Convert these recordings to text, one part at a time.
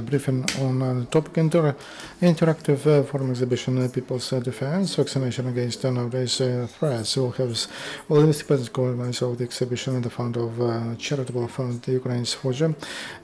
a briefing on the topic interactive forum exhibition People's Defense, Vaccination Against Nowadays Threats. We'll have Volodymyr Stepanets, co-organizer of the exhibition and the founder of Charitable Fund, the Ukraine's forger.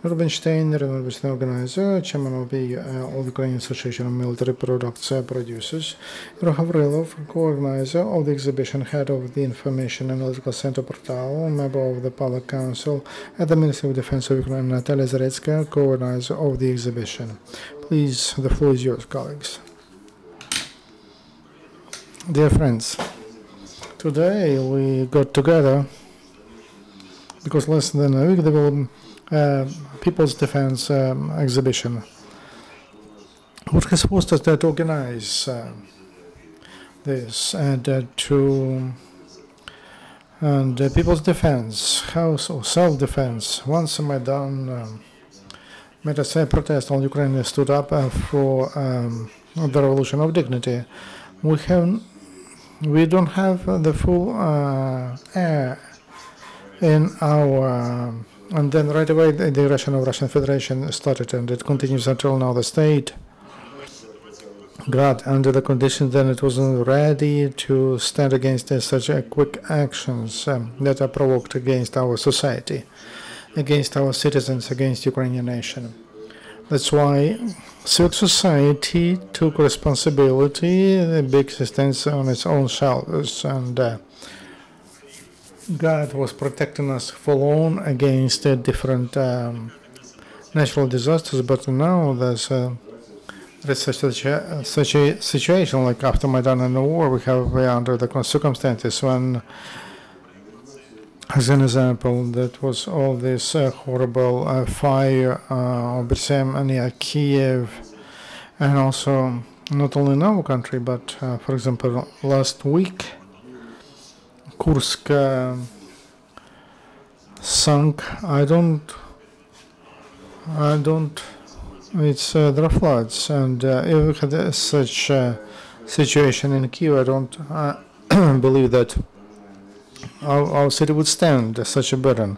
Rubinstein, Iryna Rubinstein, organizer, chairman of the All-Ukrainian Association of Military Products Producers. Ihor Gavrylov, co-organizer of the exhibition, head of the Information-Analytical Center Portal, member of the Public Council at the Ministry of Defense of Ukraine, Natalia Zaretsky, co-organizer of the exhibition. Please, the floor is yours, colleagues. Dear friends, today we got together because less than a week there will People's Defense exhibition. What has forced us to organize this and People's Defense, House or Self-Defense. Once Maidan made us protest, all Ukrainians stood up for the revolution of dignity. We don't have the full air in our, and then right away the aggression of Russian Federation started, and it continues until now. The state got under the conditions that it wasn't ready to stand against such quick actions that are provoked against our society, against our citizens, against Ukrainian nation. That's why civil society took responsibility, the big systems on its own shoulders, and God was protecting us for long against different natural disasters. But now there's such a situation like after Maidan and the war, we're under the circumstances when, as an example, that was all this horrible fire of Bersem near Kiev, and also not only in our country, but for example, last week, Kursk sunk. There are floods, and if we had such a situation in Kiev, I don't believe that our city would stand such a burden.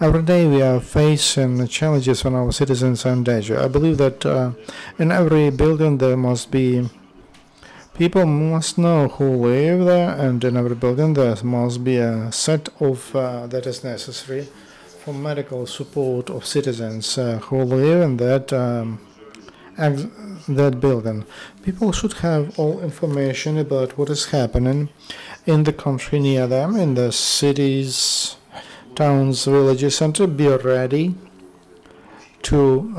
Every day we are facing challenges when our citizens are in danger. I believe that in every building there must be people must know who live there, and in every building there must be a set of that is necessary for medical support of citizens who live in that building. People should have all information about what is happening in the country near them, in the cities, towns, villages, and to be ready to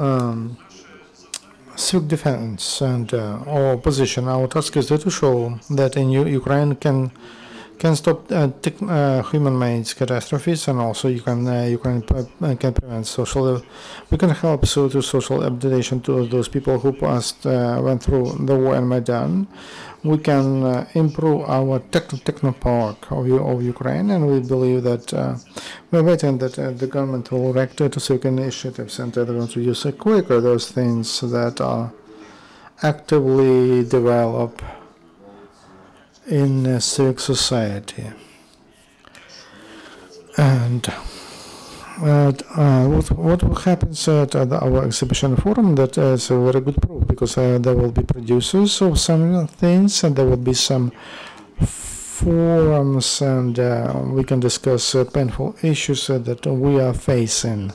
seek defense and our position. Our task is to show that in Ukraine can stop human-made catastrophes, and also Ukraine can prevent social. We can help to social adaptation to those people who went through the war in Maidan. We can improve our technopark of Ukraine, and we believe that we're waiting that the government will react to civic initiatives, and they're going to use quicker those things that are actively developed in civic society. And what happens at our exhibition forum, that is a very good proof, because there will be producers of some things, and there will be some forums, and we can discuss painful issues that we are facing.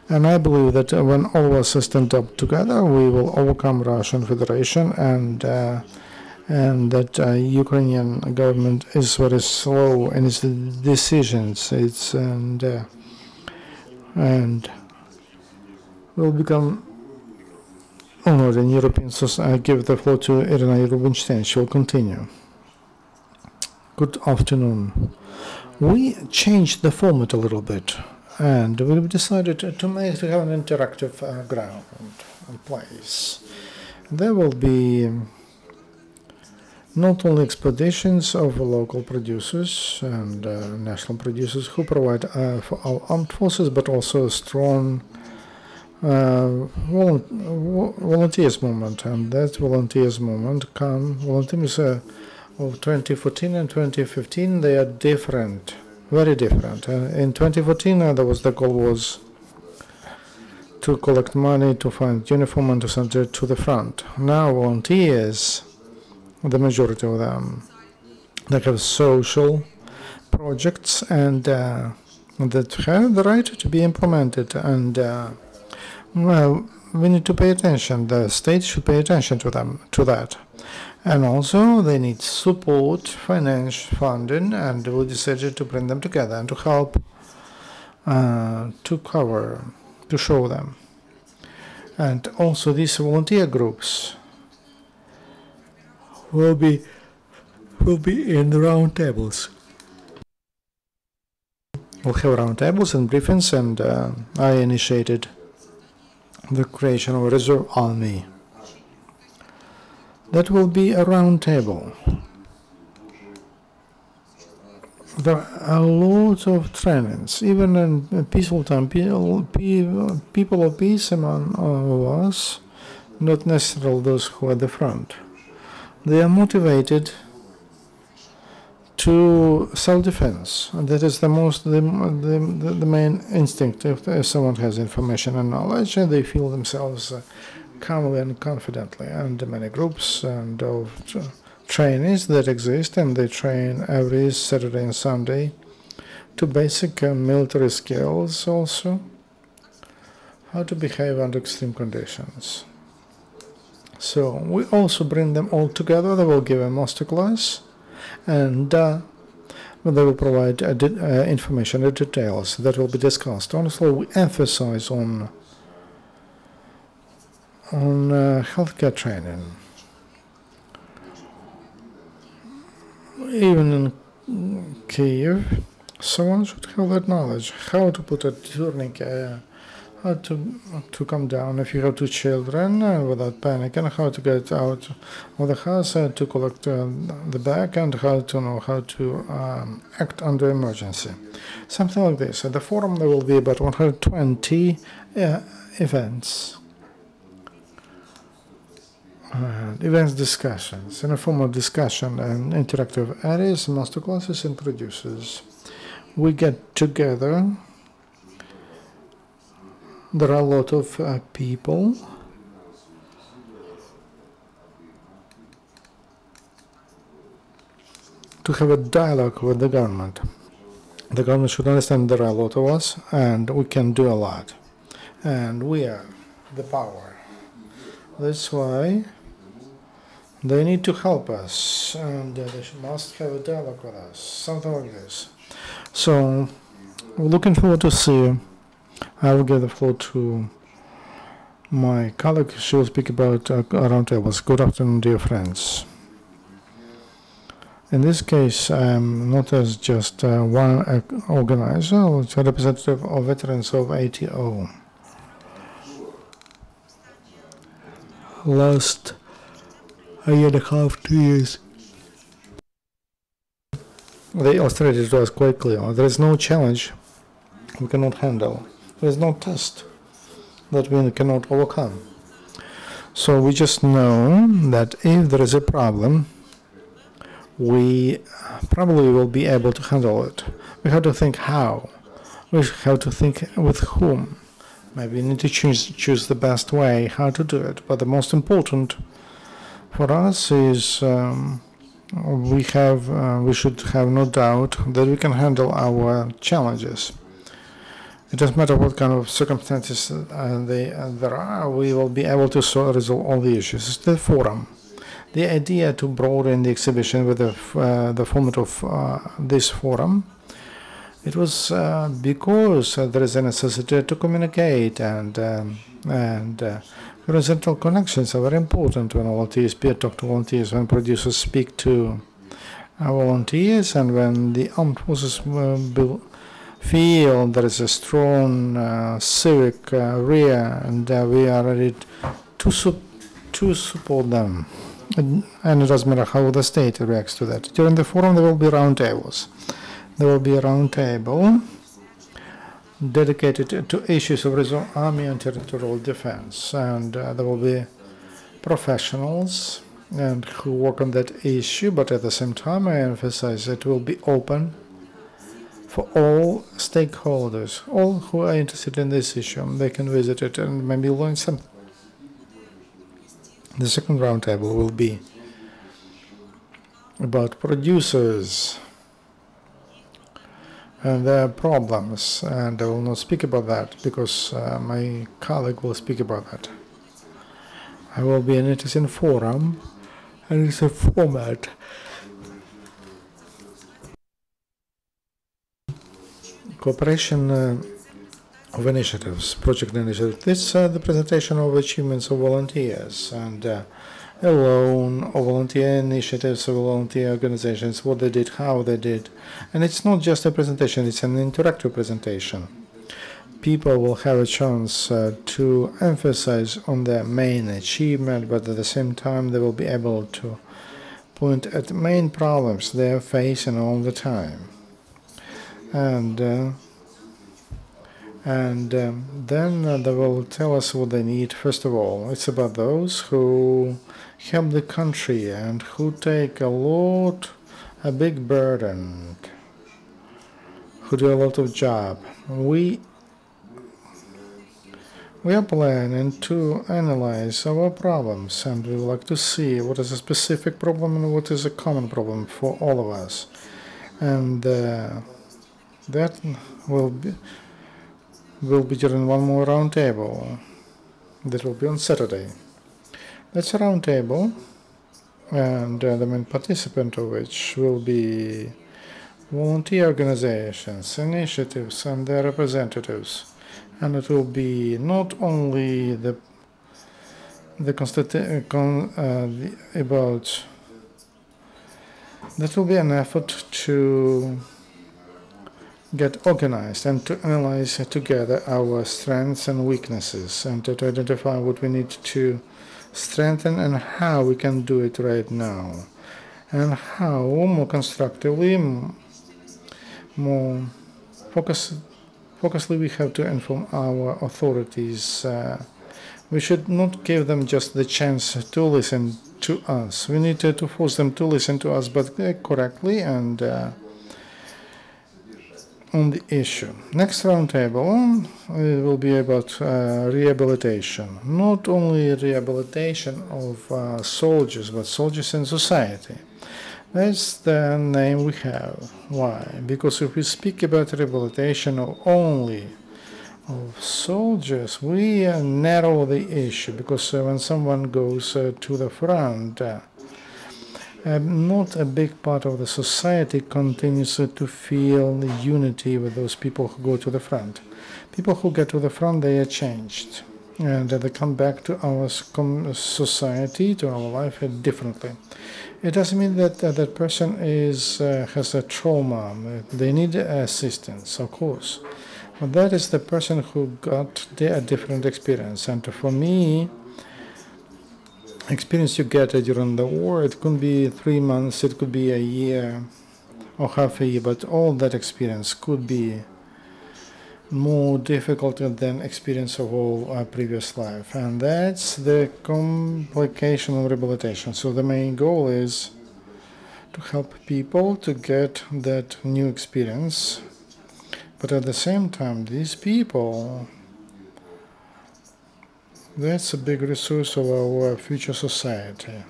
And I believe that when all of us stand up together, we will overcome Russian Federation, and that Ukrainian government is very slow in its decisions. And will become honored in European society. I give the floor to Iryna Rubinstein. She will continue. Good afternoon. We changed the format a little bit, and we decided to have an interactive ground and place. There will be not only expeditions of local producers and national producers who provide for our armed forces, but also a strong volunteers movement. And that volunteers movement volunteers of 2014 and 2015, they are different, very different. In 2014, the goal was to collect money, to find uniform, and to send it to the front. Now volunteers, the majority of them, they have social projects and that have the right to be implemented. And well, we need to pay attention. The state should pay attention to them, to that. And also they need support, financial funding, and we decided to bring them together and to help to cover, to show them. And also these volunteer groups will be in the round tables. We'll have round tables and briefings, and I initiated the creation of a reserve army. That will be a round table. There are lots of trainings, even in peaceful time. People of peace among us, not necessarily those who are at the front, they are motivated to self-defense, and that is the main instinct. If someone has information and knowledge, and they feel themselves calmly and confidently, and many groups and of trainees that exist, and they train every Saturday and Sunday to basic military skills, also how to behave under extreme conditions. So we also bring them all together. They will give a masterclass, and they will provide information and details that will be discussed. Honestly, we emphasize on healthcare training. Even in Kiev, someone should have that knowledge, how to put a tourniquet, how to come down if you have two children without panic, and how to get out of the house to collect the bag, and how to know how to act under emergency. Something like this. At the forum there will be about 120 events. Events discussions, informal discussion and interactive areas, masterclasses and producers. We get together. There are a lot of people. To have a dialogue with the government. The government should understand there are a lot of us, and we can do a lot. And we are the power. That's why they need to help us, and they must have a dialogue with us, something like this. So, we're looking forward to see you. I will give the floor to my colleague. She will speak about roundtables. Good afternoon, dear friends. In this case, I am not as just one organizer, I'm a representative of veterans of ATO. Last a year and a half, 2 years, they illustrated to us quite clear. There is no challenge we cannot handle. There is no test that we cannot overcome. So we just know that if there is a problem, we probably will be able to handle it. We have to think how. We have to think with whom. Maybe we need to choose the best way how to do it. But the most important for us is we should have no doubt that we can handle our challenges. It doesn't matter what kind of circumstances there are, we will be able to resolve all the issues. It's the forum. The idea to broaden the exhibition with the format of this forum, it was because there is a necessity to communicate, and horizontal connections are very important when volunteers talk to volunteers, when producers speak to volunteers, and when the armed forces feel there is a strong civic rear, and we are ready to support them. And it doesn't matter how the state reacts to that. During the forum, there will be roundtables. There will be a roundtable dedicated to issues of reserve army and territorial defense, and there will be professionals and who work on that issue. But at the same time, I emphasize it will be open for all stakeholders, all who are interested in this issue. They can visit it and maybe learn something. The second roundtable will be about producers and their problems, and I will not speak about that because my colleague will speak about that. I will be an interesting forum, and it's a format. Cooperation of initiatives, project initiatives. This is the presentation of achievements of volunteers and alone or volunteer initiatives or volunteer organizations, what they did, how they did. And it's not just a presentation, it's an interactive presentation. People will have a chance to emphasize on their main achievement, but at the same time they will be able to point at the main problems they are facing all the time. And then they will tell us what they need. First of all, it's about those who help the country and who take a big burden, who do a lot of job. We are planning to analyze our problems, and we would like to see what is a specific problem and what is a common problem for all of us. And that will be during one more roundtable. That will be on Saturday. That's a roundtable, and the main participant of which will be volunteer organizations, initiatives, and their representatives. And it will be not only about that will be an effort to get organized and to analyze together our strengths and weaknesses and to identify what we need to strengthen and how we can do it right now, and how more constructively, more focusedly we have to inform our authorities. We should not give them just the chance to listen to us. We need to force them to listen to us, but correctly and on the issue. Next roundtable will be about rehabilitation. Not only rehabilitation of soldiers, but soldiers in society. That's the name we have. Why? Because if we speak about rehabilitation only of soldiers, we narrow the issue, because when someone goes to the front, not a big part of the society continues to feel unity with those people who go to the front. People who get to the front, they are changed, and they come back to our society, to our life differently. It doesn't mean that that person has a trauma. They need assistance, of course. But that is the person who got a different experience. And for me, experience you get during the war, it could be 3 months, it could be a year or half a year, but all that experience could be more difficult than experience of all previous life. And that's the complication of rehabilitation. So the main goal is to help people to get that new experience, but at the same time, these people, that's a big resource of our future society.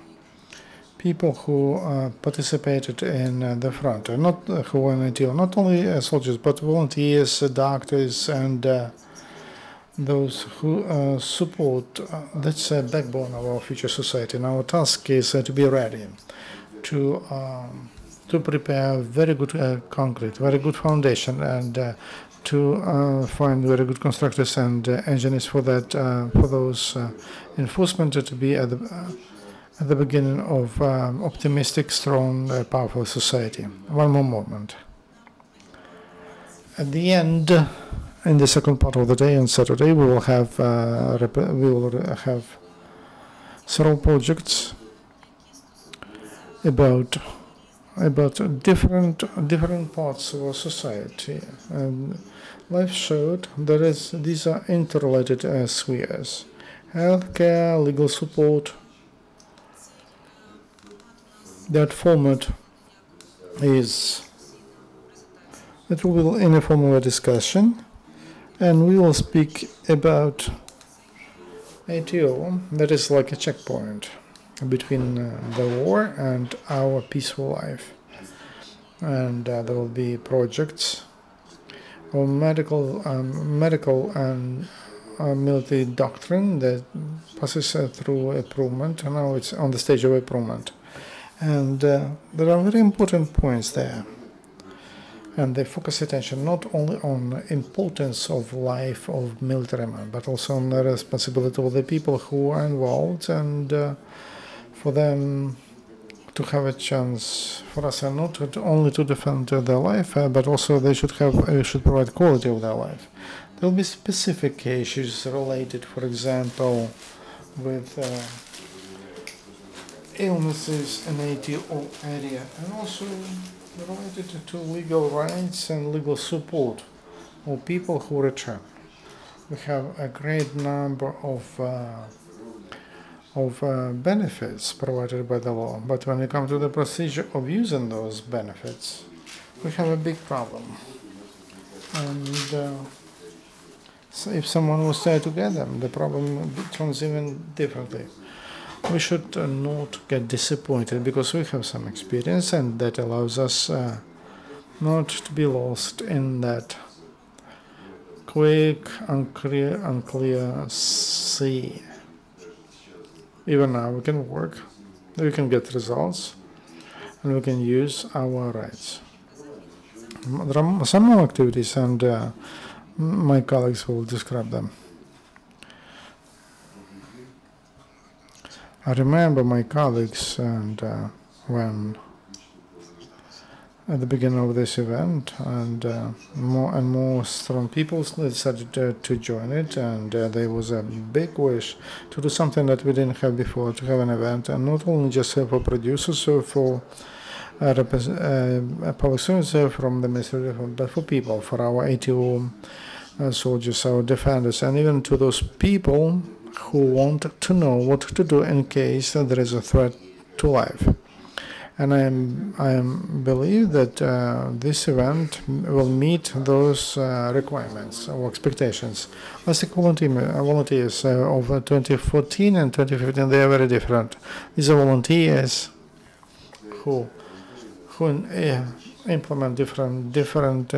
People who participated in the front, not who were in the not only soldiers, but volunteers, doctors, and those who support. That's a backbone of our future society. And our task is to be ready to prepare very good concrete, very good foundation, and to find very good constructors and engineers for that, for those enforcement to be at the beginning of optimistic, strong, powerful society. One more moment. At the end, in the second part of the day on Saturday, we will have several projects about different parts of our society. And life showed that these are interrelated spheres: healthcare, legal support. That format is It will be an informal discussion, and we will speak about ATO, that is like a checkpoint between the war and our peaceful life. And there will be projects of medical and military doctrine that passes through improvement, and now it's on the stage of improvement. And there are very important points there. And they focus attention not only on the importance of life of military men, but also on the responsibility of the people who are involved, and for them to have a chance for us, and not only to defend their life, but also they should provide quality of their life. There will be specific issues related, for example, with illnesses in ATO area, and also related to legal rights and legal support of people who return. We have a great number of benefits provided by the law, but when we come to the procedure of using those benefits, we have a big problem. And so if someone was there to get them, the problem turns even differently. We should not get disappointed, because we have some experience, and that allows us not to be lost in that quick, unclear sea. Even now we can work, we can get results, and we can use our rights. There are some more activities, and my colleagues will describe them. I remember my colleagues, and when at the beginning of this event, and more strong people decided to join it, and there was a big wish to do something that we didn't have before, to have an event, and not only just for producers or for public service from the Ministry of Defense, but for people, for our ATO soldiers, our defenders, and even to those people who want to know what to do in case there is a threat to life. And I believe that this event will meet those requirements or expectations. As volunteers of 2014 and 2015, they are very different. These are volunteers who implement different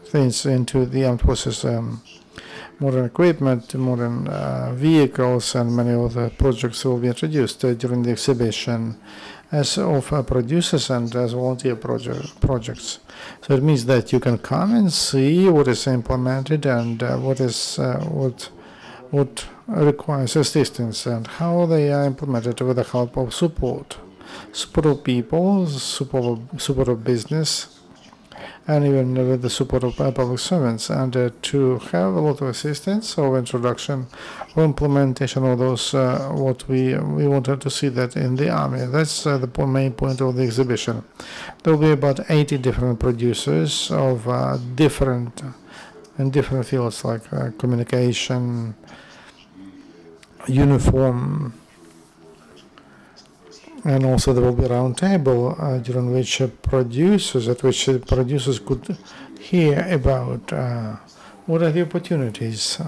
things into the armed forces. Modern equipment, modern vehicles, and many other projects will be introduced during the exhibition as of producers and as volunteer projects. So it means that you can come and see what is implemented and what requires assistance and how they are implemented with the help of support of people, support of business, and even with the support of public servants, and to have a lot of assistance or introduction or implementation of those what we wanted to see that in the army. That's the main point of the exhibition. There will be about 80 different producers of different fields like communication, uniform, and also there will be a round table during which producers could hear about what are the opportunities.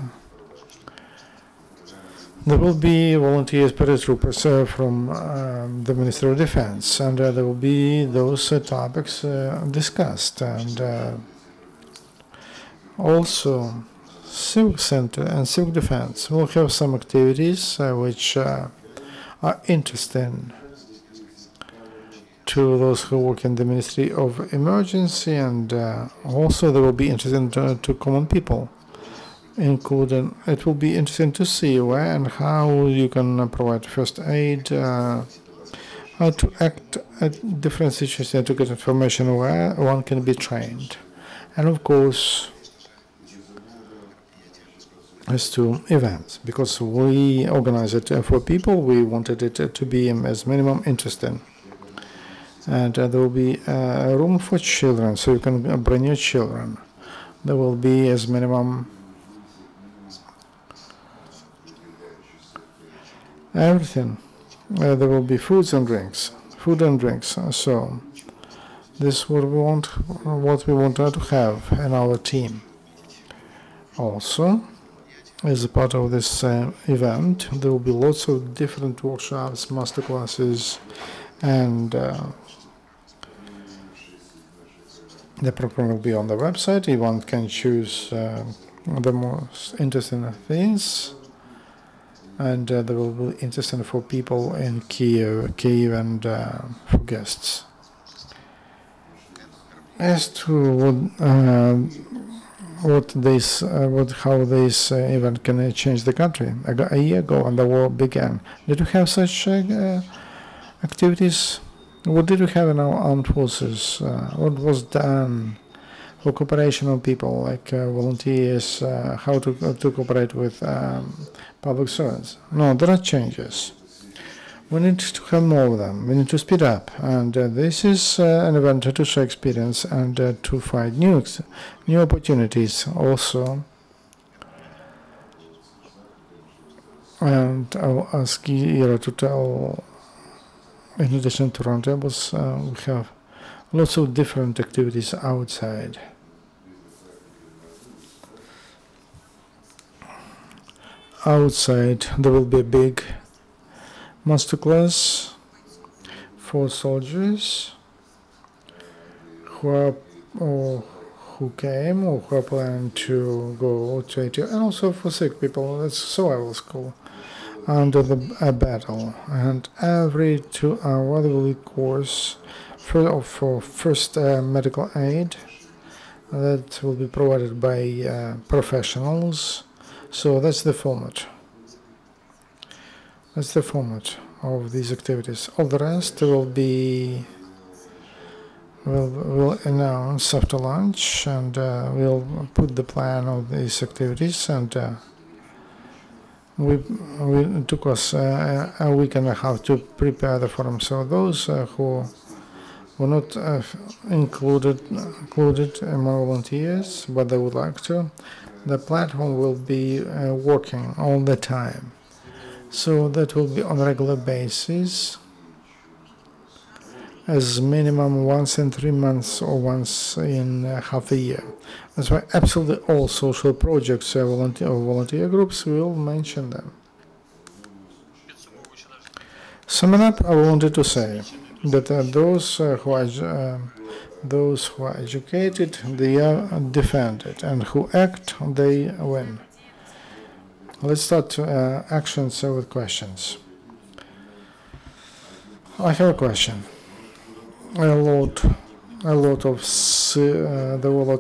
There will be volunteers, paratroopers from the Ministry of Defense, and there will be those topics discussed, and also Civic Center and Civic Defense will have some activities which are interesting to those who work in the Ministry of Emergency, and also they will be interesting to common people, including it will be interesting to see where and how you can provide first aid, how to act at different situations, to get information where one can be trained, and of course as to events, because we organize it for people, we wanted it to be as minimum interesting. And there will be a room for children, so you can bring your children. There will be as minimum everything. There will be food and drinks. So This is what we want to have in our team. Also, as a part of this event, there will be lots of different workshops, masterclasses, and the program will be on the website. Everyone can choose the most interesting things, and there will be interesting for people in Kyiv and for guests. As to how this event can change the country. A year ago, when the war began, did we have such activities? What did we have in our armed forces? What was done for cooperation of people, like volunteers, how to cooperate with public servants? No, there are changes. We need to have more of them. We need to speed up. And this is an event to share experience and to find new opportunities also. And I'll ask Ira to tell, in addition to roundtables, we have lots of different activities outside. Outside, there will be a big masterclass for soldiers who came or who are planning to go to Ethiopia, and also for sick people. That's survival school under a battle. And every 2 hours there will be a course for first medical aid that will be provided by professionals. So that's the format. That's the format of these activities. All the rest will be we'll announce after lunch, and we'll put the plan of these activities. And we took us a week and a half to prepare the forum. So those who were not included among volunteers, but they would like to, the platform will be working all the time. So that will be on a regular basis, as minimum once in 3 months or once in half a year. That's why absolutely all social projects or volunteer groups will mention them. Summing up, I wanted to say that those who are educated, they are defended, and who act, they win. Let's start actions with questions. I have a question. There were a lot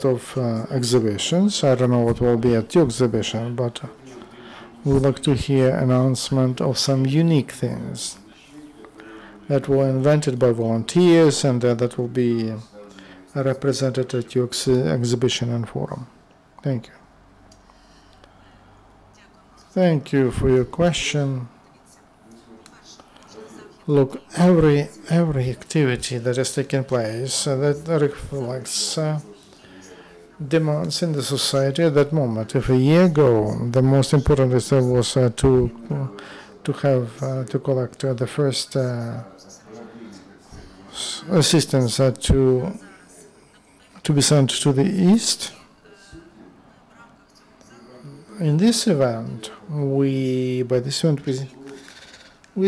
of exhibitions. I don't know what will be at your exhibition, but we would like to hear announcement of some unique things that were invented by volunteers and that will be represented at your exhibition and forum. Thank you. Thank you for your question. Look, every activity that is taking place that reflects demands in the society at that moment. If a year ago the most important thing was to collect the first assistance to be sent to the east. In this event, we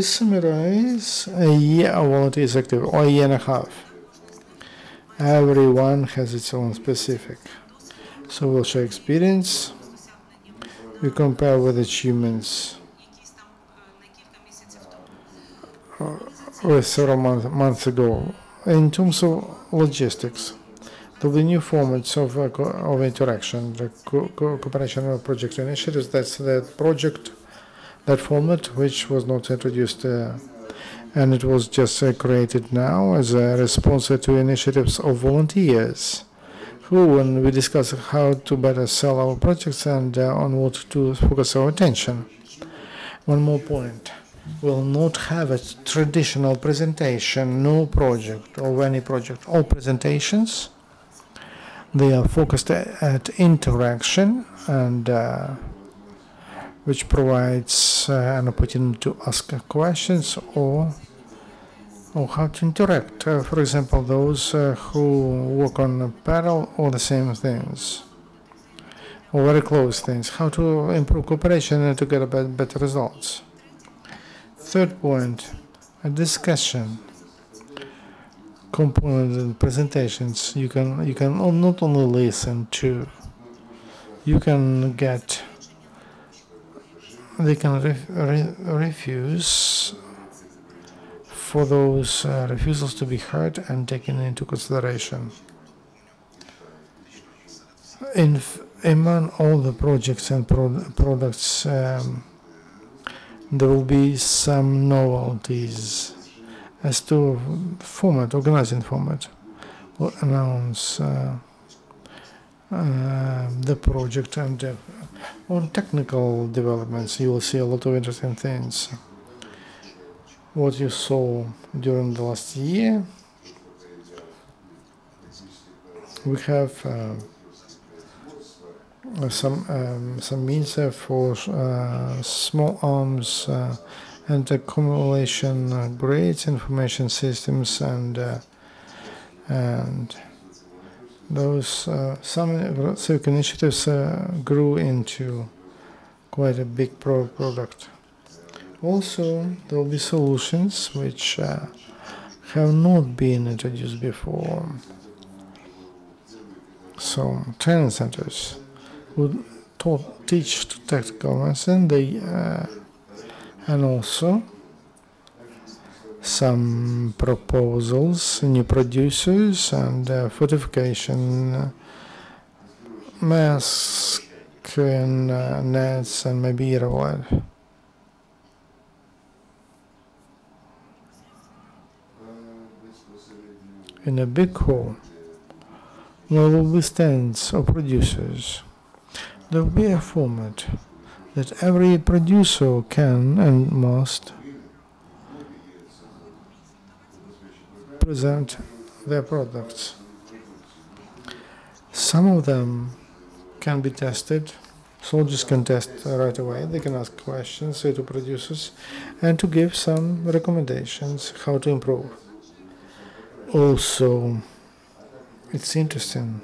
summarize a year of volunteers activity, or a year and a half. Everyone has its own specific. So we'll share experience. We compare with achievements with several months ago. In terms of logistics, there will be new formats of interaction, the cooperation of project initiatives. That's that format which was not introduced and it was just created now as a response to initiatives of volunteers who, when we discuss how to better sell our projects and on what to focus our attention. One more point. We'll not have a traditional presentation, no project or any project. All presentations, they are focused at interaction, and which provides an opportunity to ask questions or or how to interact. For example, those who work on parallel or the same things, or very close things, how to improve cooperation and to get better results. Third point, a discussion component in presentations. You can not only listen to, you can get, they can refuse, for those refusals to be heard and taken into consideration. Among all the projects and products, there will be some novelties as to format, organizing format. We'll announce the project, and on technical developments you will see a lot of interesting things. What you saw during the last year, we have some means for small arms and accumulation grades, information systems, and those some civic initiatives grew into quite a big product. Also, there will be solutions which have not been introduced before. So, training centers would teach tactical medicine, and also some proposals, new producers, and fortification, masks, and nets, and maybe Irwad. In a big hall, there will be stands of producers. There will be a format that every producer can and must present their products. Some of them can be tested. Soldiers can test right away. They can ask questions to producers and to give some recommendations how to improve. Also, it's interesting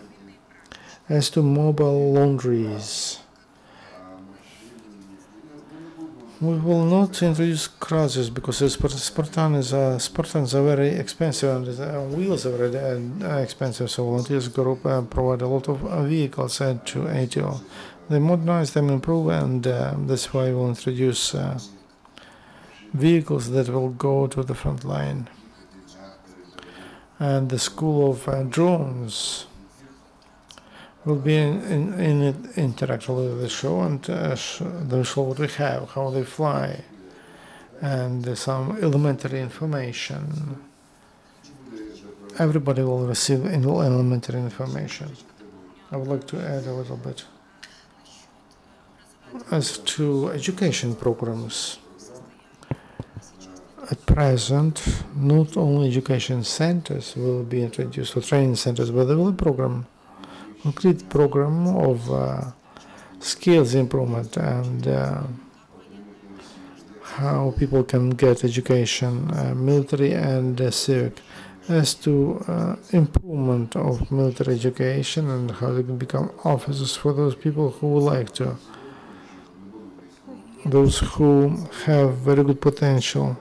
as to mobile laundries. We will not introduce crosses because Spartans are very expensive, and wheels are very expensive. So volunteers group provide a lot of vehicles to ATO. They modernize them, improve, and that's why we'll introduce vehicles that will go to the front line. And the school of drones will be interact with the show, and they'll show what we have, how they fly, and some elementary information. Everybody will receive elementary information. I would like to add a little bit as to education programs. At present, not only education centers will be introduced, or training centers, but there will be a complete program of skills improvement and how people can get education, military and civic, as to improvement of military education and how they can become officers for those people who would like to, those who have very good potential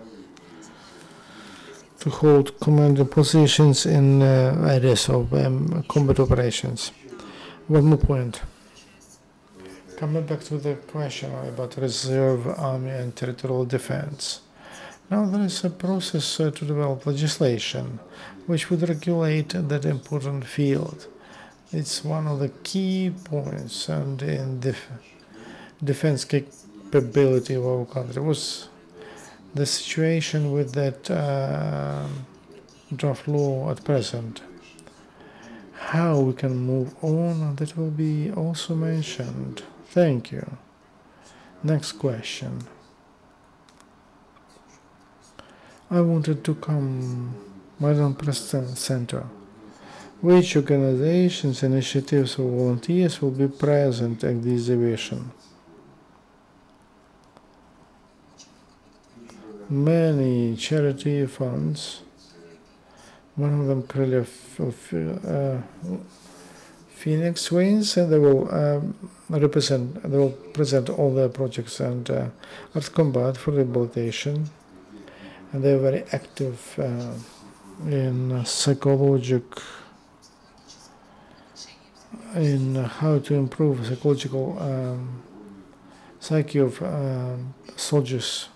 to hold commanding positions in areas of combat operations. One more point. Coming back to the question about reserve army and territorial defense. Now there is a process to develop legislation which would regulate that important field. It's one of the key points and in defense capability of our country was the situation with that draft law at present. How we can move on, that will be also mentioned. Thank you. Next question. I wanted to come, Madam President Center. Which organizations, initiatives, or volunteers will be present at the exhibition? Many charity funds One of them clearly of Phoenix Twins, and they will present all their projects and Art Combat for rehabilitation, and they're very active in in how to improve psychological psyche of soldiers.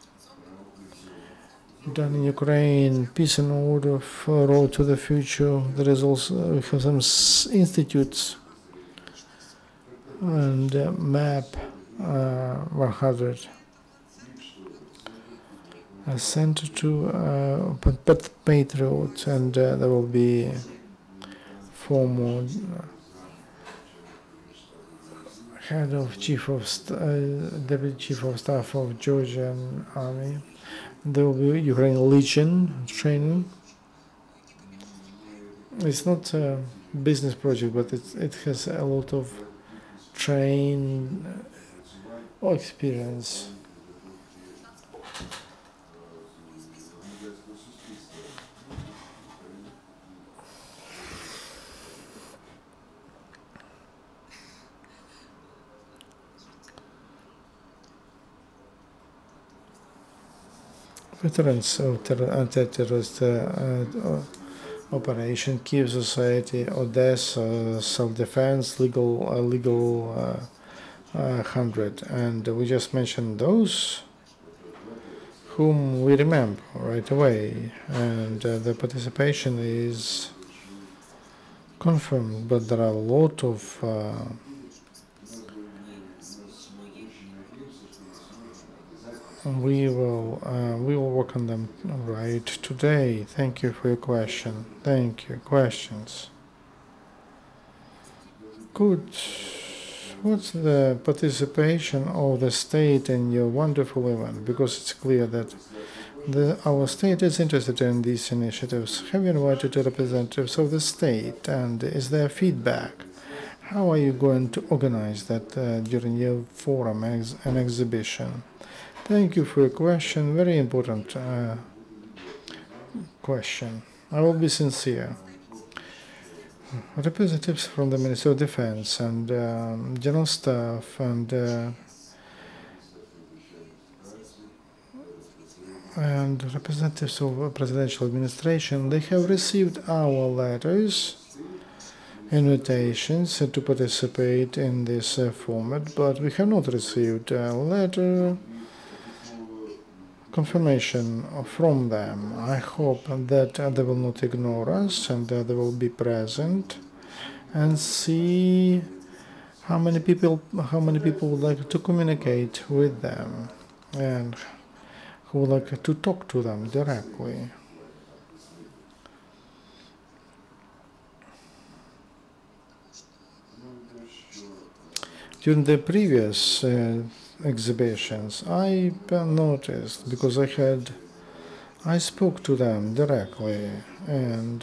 Done in Ukraine, Peace and Order, Road to the Future. There is also, we have some institutes and MAP 100. A center to Patriots, and there will be former head of deputy chief of staff of Georgian army. There will be Ukrainian Legion training. It's not a business project, but it has a lot of experience. Veterans of anti-terrorist operation, Kiev Society, Odessa, self-defense, legal 100, and we just mentioned those whom we remember right away, and the participation is confirmed, but there are a lot of we will work on them right today. Thank you for your question. Thank you. Questions. Good. What's the participation of the state in your wonderful event? Because it's clear that our state is interested in these initiatives. Have you invited representatives of the state, and is there feedback? How are you going to organize that during your forum and exhibition? Thank you for your question. Very important question. I will be sincere. Representatives from the Ministry of Defense and General Staff and representatives of presidential administration, they have received our letters, invitations to participate in this format, but we have not received a letter confirmation from them. I hope that they will not ignore us and they will be present and see how many people would like to communicate with them and who would like to talk to them directly. During the previous exhibitions, I noticed, because I spoke to them directly, and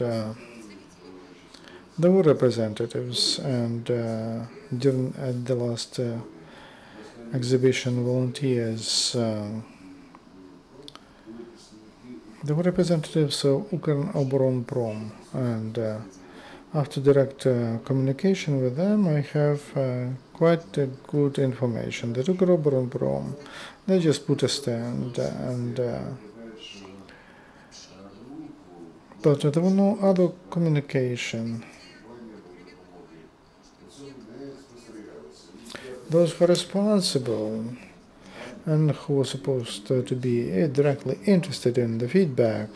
there were representatives, and during the last exhibition, volunteers, there were representatives of Ukroboronprom, and after direct communication with them, I have quite good information. The Ukroboronprom, they just put a stand, and but there was no other communication. Those who are responsible and who were supposed to be directly interested in the feedback,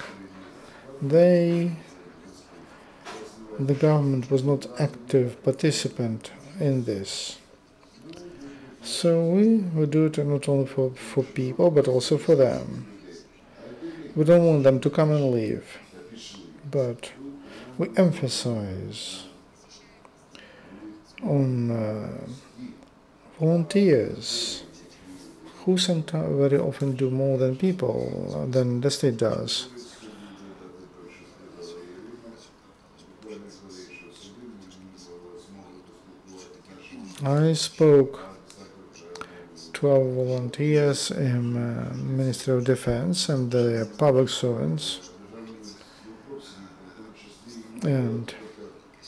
the government was not active participant in this. So we do it not only for people, but also for them. We don't want them to come and leave, but we emphasize on volunteers who sometimes very often do more than people than the state does. I spoke to our volunteers in Ministry of Defense and the public servants. And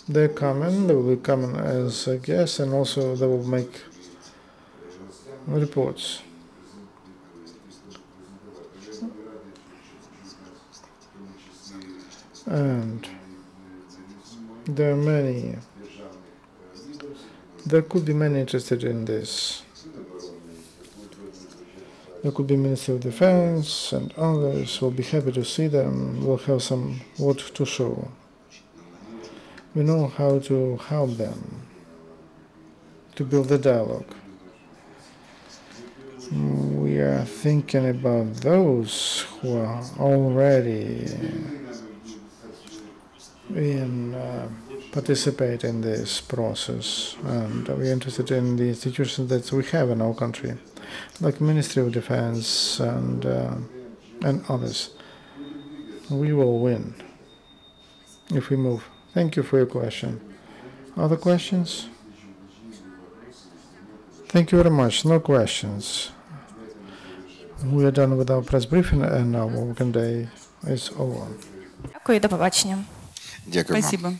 they're coming, they will be coming as a guest, and also they will make reports. And there are many, there could be many interested in this. There could be Ministry of Defense and others. We'll be happy to see them. We'll have some what to show. We know how to help them to build the dialogue. We are thinking about those who are already participate in this process, and we're interested in the institutions that we have in our country, like Ministry of Defense and others. We will win if we move. Thank you for your question. Other questions? Thank you very much. No questions. We are done with our press briefing, and our working day is over. Дякую, до побачення. Дякую. Спасибо.